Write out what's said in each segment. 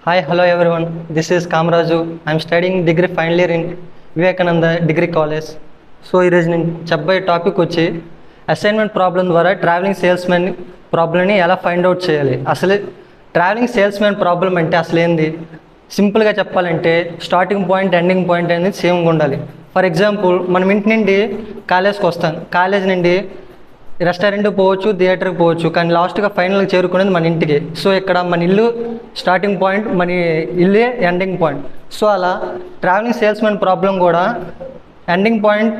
Hi, hello everyone. This is Kamaraju. I'm studying degree final year in Vivekananda Degree College. So ఈరోజు నేను చెప్పబోయే topic వచ్చి assignment problem ద్వారా travelling salesmen ప్రాబ్లమ్ని ఎలా ఫైండ్ అవుట్ చేయాలి. అసలు ట్రావెలింగ్ సేల్స్మెన్ ప్రాబ్లం అంటే అసలు ఏంది? సింపుల్గా చెప్పాలంటే స్టార్టింగ్ పాయింట్ ఎండింగ్ పాయింట్ అనేది సేమ్గా ఉండాలి. ఫర్ ఎగ్జాంపుల్ మనం ఇంటి నుండి కాలేజ్కి వస్తాం, కాలేజ్ నుండి రెస్టారెంట్కి పోవచ్చు, థియేటర్కి పోవచ్చు, కానీ లాస్ట్గా ఫైనల్గా చేరుకునేది మన ఇంటికి. సో ఇక్కడ మన ఇల్లు స్టార్టింగ్ పాయింట్, మన ఇల్లే ఎండింగ్ పాయింట్. సో అలా ట్రావెలింగ్ సేల్స్మెన్ ప్రాబ్లం కూడా ఎండింగ్ పాయింట్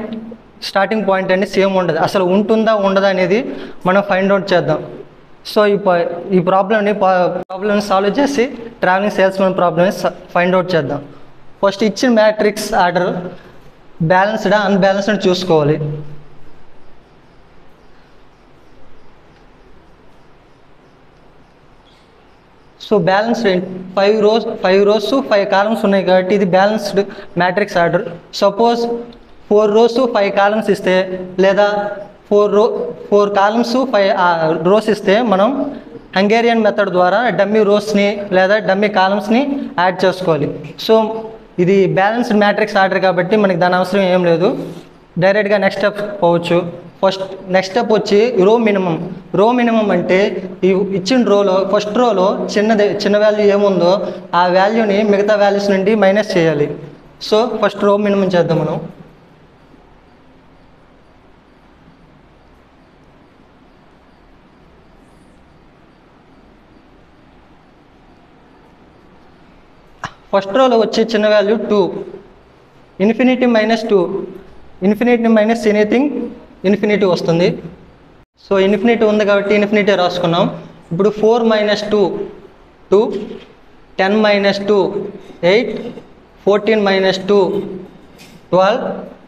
స్టార్టింగ్ పాయింట్ అనేది సేమ్ ఉండదు. అసలు ఉంటుందా ఉండదా అనేది మనం ఫైండ్ అవుట్ చేద్దాం. సో ఈ ప్రాబ్లమ్ని సాల్వ్ చేసి ట్రావెలింగ్ సేల్స్మెన్ ప్రాబ్లమ్ని ఫైండ్ అవుట్ చేద్దాం. ఫస్ట్ ఇచ్చిన మ్యాట్రిక్స్ ఆర్డర్ బ్యాలెన్స్డా అన్బ్యాలెన్స్డ్ చూసుకోవాలి. సో బ్యాలెన్స్డ్ 5 rows 5 columns ఉన్నాయి కాబట్టి ఇది balanced matrix order. Suppose 4 rows 5 columns ఇస్తే, లేదా 4 columns 5 rows ఇస్తే మనం హంగేరియన్ మెథడ్ ద్వారా డమ్మీ రోస్ని లేదా డమ్మీ కాలమ్స్ని యాడ్ చేసుకోవాలి. సో ఇది బ్యాలెన్స్డ్ మ్యాట్రిక్స్ ఆర్డర్ కాబట్టి మనకి దాని అవసరం ఏం లేదు, డైరెక్ట్గా నెక్స్ట్ స్టెప్ పోవచ్చు. నెక్స్ట్ స్టెప్ వచ్చి రో మినిమం అంటే ఈ ఇచ్చిన రోలో ఫస్ట్ రోలో చిన్న వాల్యూ ఏముందో ఆ వాల్యూని మిగతా వాల్యూస్ నుండి మైనస్ చేయాలి. సో ఫస్ట్ రో మినిమం చేద్దాం మనం. ఫస్ట్ రోలో వచ్చి చిన్న value 2, infinity -2, infinity minus anything infinity వస్తుంది. సో ఇన్ఫినిటీ ఉంది కాబట్టి ఇన్ఫినిటీ రాసుకున్నాం. ఇప్పుడు 4 - 2 2, 10 - 2 8, 14 - 2 12,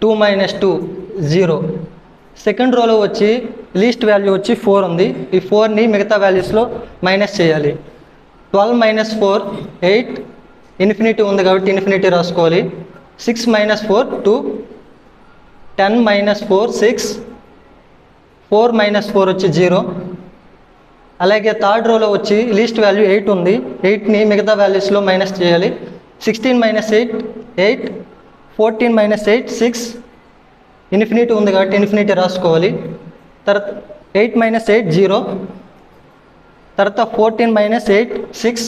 2 - 2 0. సెకండ్ రోలో వచ్చి లీస్ట్ వాల్యూ వచ్చి 4 ఉంది. ఈ 4ని మిగతా వాల్యూస్లో మైనస్ చేయాలి. 12 - 4 8, ఇన్ఫినిటీ ఉంది కాబట్టి ఇన్ఫినిటీ రాసుకోవాలి. 6 - 4 2, 10 - 4 6, 4 - 4 వచ్చి 0. అలాగే థర్డ్ రోలో వచ్చి లీస్ట్ వాల్యూ 8 ఉంది, 8ని మిగతా వాల్యూస్లో మైనస్ చేయాలి. 16 - 8 8, 14 - 8 6, ఇన్ఫినిటీ ఉంది కాబట్టి ఇన్ఫినిటీ రాసుకోవాలి. తర్వాత 8 - 8 0, తర్వాత 14 - 8 6.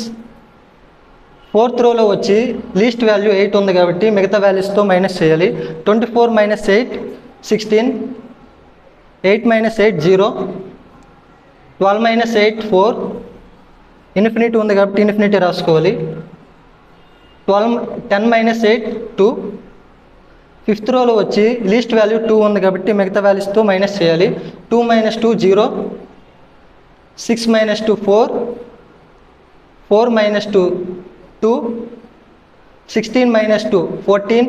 ఫోర్త్ రోలో వచ్చి లీస్ట్ వాల్యూ 8 ఉంది కాబట్టి మిగతా వాల్యూస్తో మైనస్ చేయాలి. 24 - 8 16, 8 - 8 0, 12 - 8 4, ఇన్ఫినిటీ ఉంది కాబట్టి ఇన్ఫినిటీ రాసుకోవాలి. 10 - 8 2. ఫిఫ్త్ రోలో వచ్చి లీస్ట్ వాల్యూ 2 ఉంది కాబట్టి మిగతా వాల్యూస్తో మైనస్ చేయాలి. 2 - 2 0, 6 - 2 4, 4 - 2 2, 16 - 2 14,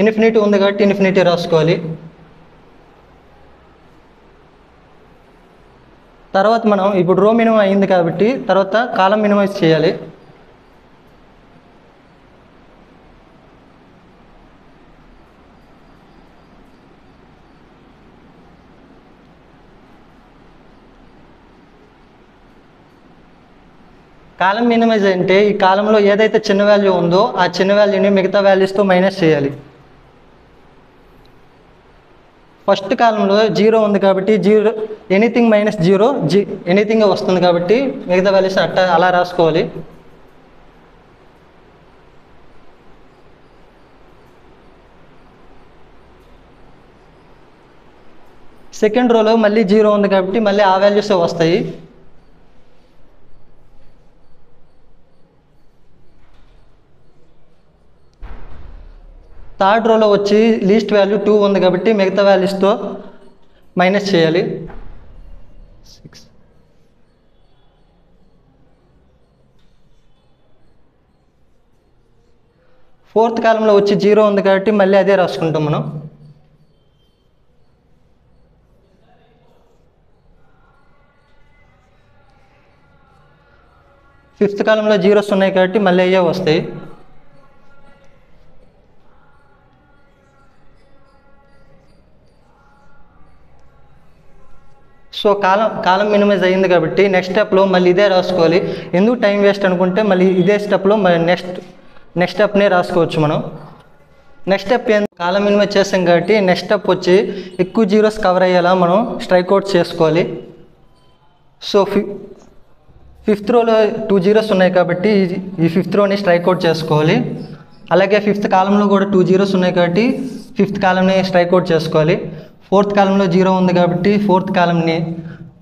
ఇన్ఫినిటీ ఉంది కాబట్టి ఇన్ఫినిటీ రాసుకోవాలి. తర్వాత మనం ఇప్పుడు రో మినిమం అయింది కాబట్టి తర్వాత కాలం మినిమైజ్ చేయాలి. కాలం మినిమైజ్ అంటే ఈ కాలంలో ఏదైతే చిన్న వాల్యూ ఉందో ఆ చిన్న వాల్యూని మిగతా వాల్యూస్తో మైనస్ చేయాలి. ఫస్ట్ కాలంలో 0 ఉంది కాబట్టి ఎనీథింగ్ -0 ఎనీథింగ్ వస్తుంది కాబట్టి మిగతా వాల్యూస్ అలా రాసుకోవాలి. సెకండ్ రోలో మళ్ళీ 0 ఉంది కాబట్టి మళ్ళీ ఆ వాల్యూస్ వస్తాయి. థర్డ్ రోలో వచ్చి లీస్ట్ వాల్యూ 2 ఉంది కాబట్టి మిగతా వాల్యూస్తో మైనస్ చేయాలి. 6. ఫోర్త్ కాలంలో వచ్చి 0 ఉంది కాబట్టి మళ్ళీ అదే రాసుకుంటాం మనం. ఫిఫ్త్ కాలంలో 0s ఉన్నాయి కాబట్టి మళ్ళీ అయ్యే వస్తాయి. సో కాలం మినిమైజ్ అయ్యింది కాబట్టి నెక్స్ట్ స్టెప్లో మళ్ళీ ఇదే రాసుకోవాలి. ఎందుకు టైం వేస్ట్ అనుకుంటే మళ్ళీ ఇదే స్టెప్లో మళ్ళీ నెక్స్ట్ స్టెప్నే రాసుకోవచ్చు మనం. నెక్స్ట్ స్టెప్ కాలం మినిమైజ్ చేస్తాం కాబట్టి నెక్స్ట్ స్టెప్ వచ్చి ఎక్కువ జీరోస్ కవర్ అయ్యేలా మనం స్ట్రైక్ అవుట్ చేసుకోవాలి. సో ఫిఫ్త్ రోలో 2 జీరోస్ ఉన్నాయి కాబట్టి ఈ ఫిఫ్త్ రోని స్ట్రైక్ అవుట్ చేసుకోవాలి. అలాగే ఫిఫ్త్ కాలంలో కూడా 2 జీరోస్ ఉన్నాయి కాబట్టి ఫిఫ్త్ కాలంని స్ట్రైక్ అవుట్ చేసుకోవాలి. ఫోర్త్ కాలంలో 0 ఉంది కాబట్టి ఫోర్త్ కాలంని,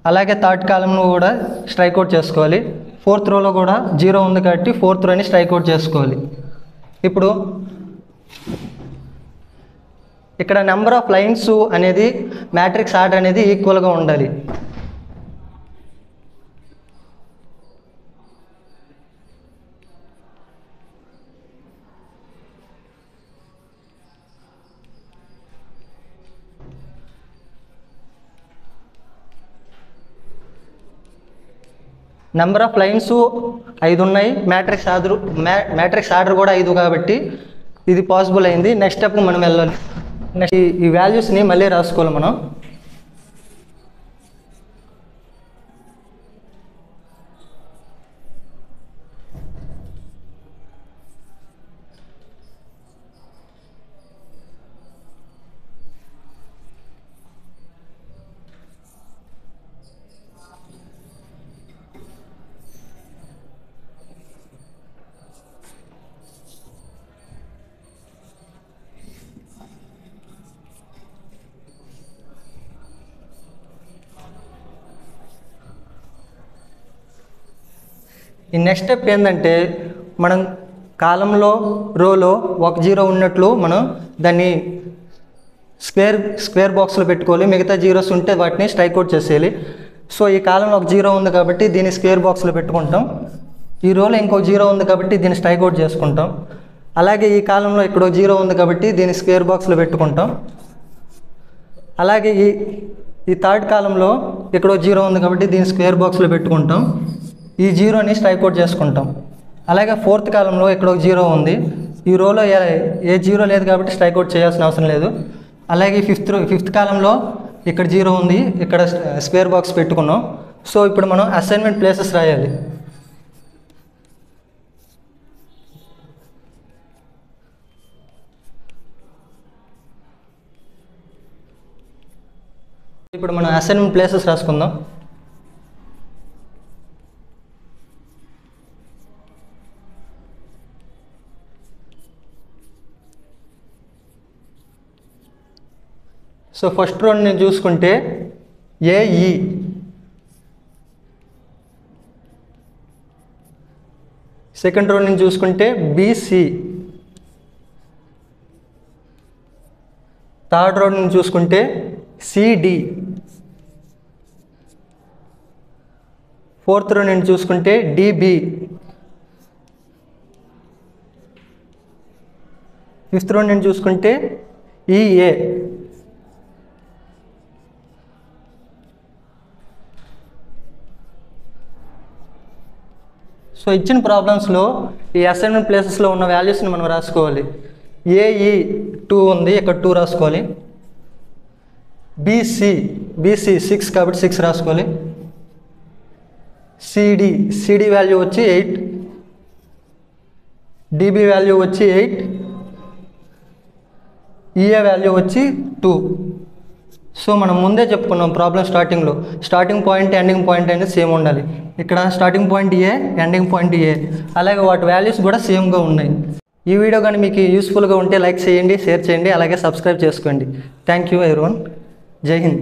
అలాగే థర్డ్ కాలంలో కూడా స్ట్రైక్ అవుట్ చేసుకోవాలి. ఫోర్త్ రోలో కూడా 0 ఉంది కాబట్టి ఫోర్త్ రోని స్ట్రైక్ అవుట్ చేసుకోవాలి. ఇప్పుడు ఇక్కడ నెంబర్ ఆఫ్ లైన్స్ అనేది మ్యాట్రిక్స్ ఆర్డర్ అనేది ఈక్వల్గా ఉండాలి. నెంబర్ ఆఫ్ లైన్స్ 5 ఉన్నాయి, మ్యాట్రిక్స్ ఆర్డర్ కూడా 5 కాబట్టి ఇది పాసిబుల్ అయింది. నెక్స్ట్ స్టెప్కి మనం వెళ్ళాలి. నెక్స్ట్ ఈ వాల్యూస్ని మళ్ళీ రాసుకోవాలి మనం. ఈ నెక్స్ట్ స్టెప్ ఏంటంటే మనం కాలంలో రోలో 1 జీరో ఉన్నట్లు మనం దాన్ని స్క్వేర్ బాక్స్లో పెట్టుకోవాలి. మిగతా జీరోస్ ఉంటే వాటిని స్ట్రైక్ అవుట్ చేసేయాలి. సో ఈ కాలంలో 1 జీరో ఉంది కాబట్టి దీన్ని స్క్వేర్ బాక్స్లో పెట్టుకుంటాం. ఈ రోలో ఇంకొక 0 ఉంది కాబట్టి దీన్ని స్ట్రైక్ అవుట్ చేసుకుంటాం. అలాగే ఈ కాలంలో ఇక్కడ 0 ఉంది కాబట్టి దీన్ని స్క్వేర్ బాక్స్లో పెట్టుకుంటాం. అలాగే ఈ థర్డ్ కాలంలో ఇక్కడ 0 ఉంది కాబట్టి దీన్ని స్క్వేర్ బాక్స్లో పెట్టుకుంటాం. ఈ 0ని స్ట్రైక్ అవుట్ చేసుకుంటాం. అలాగే ఫోర్త్ కాలంలో ఇక్కడ 0 ఉంది, ఈ రోలో ఏ 0 లేదు కాబట్టి స్ట్రైక్ అవుట్ చేయాల్సిన అవసరం లేదు. అలాగే ఫిఫ్త్ కాలంలో ఇక్కడ 0 ఉంది, ఇక్కడ స్క్వేర్ బాక్స్ పెట్టుకున్నాం. సో ఇప్పుడు మనం అసైన్మెంట్ ప్లేసెస్ రాయాలి. ఇప్పుడు మనం అసైన్మెంట్ ప్లేసెస్ రాసుకుందాం. సో ఫస్ట్ రోని చూసుకుంటే ఏఈ, సెకండ్ రోని చూసుకుంటే బీసీ, థర్డ్ రోని చూసుకుంటే సిడి, ఫోర్త్ రోని చూసుకుంటే డిబి, ఫిఫ్త్ రోని చూసుకుంటే ఈఏ. సో ఇచ్చిన ప్రాబ్లమ్స్లో ఈ అసైన్మెంట్ ప్లేసెస్లో ఉన్న వాల్యూస్ని మనం రాసుకోవాలి. ఏఈ 2 ఉంది, ఇక్కడ 2 రాసుకోవాలి. బీసీ 6 కాబట్టి 6 రాసుకోవాలి. సిడి వాల్యూ వచ్చి 8, డిబి వాల్యూ వచ్చి 8, ఈఏ వాల్యూ వచ్చి 2. సో మనం ముందే చెప్పుకున్నాం problem starting point ending point అనేది సేమ్ ఉండాలి. ఇక్కడ స్టార్టింగ్ పాయింట్ ఏ, ఎండింగ్ పాయింట్ ఏ, అలాగే వాటి వాల్యూస్ కూడా సేమ్గా ఉన్నాయి. ఈ వీడియో కానీ మీకు యూస్ఫుల్గా ఉంటే లైక్ చేయండి, షేర్ చేయండి, అలాగే సబ్స్క్రైబ్ చేసుకోండి. Thank you everyone. జై హింద్.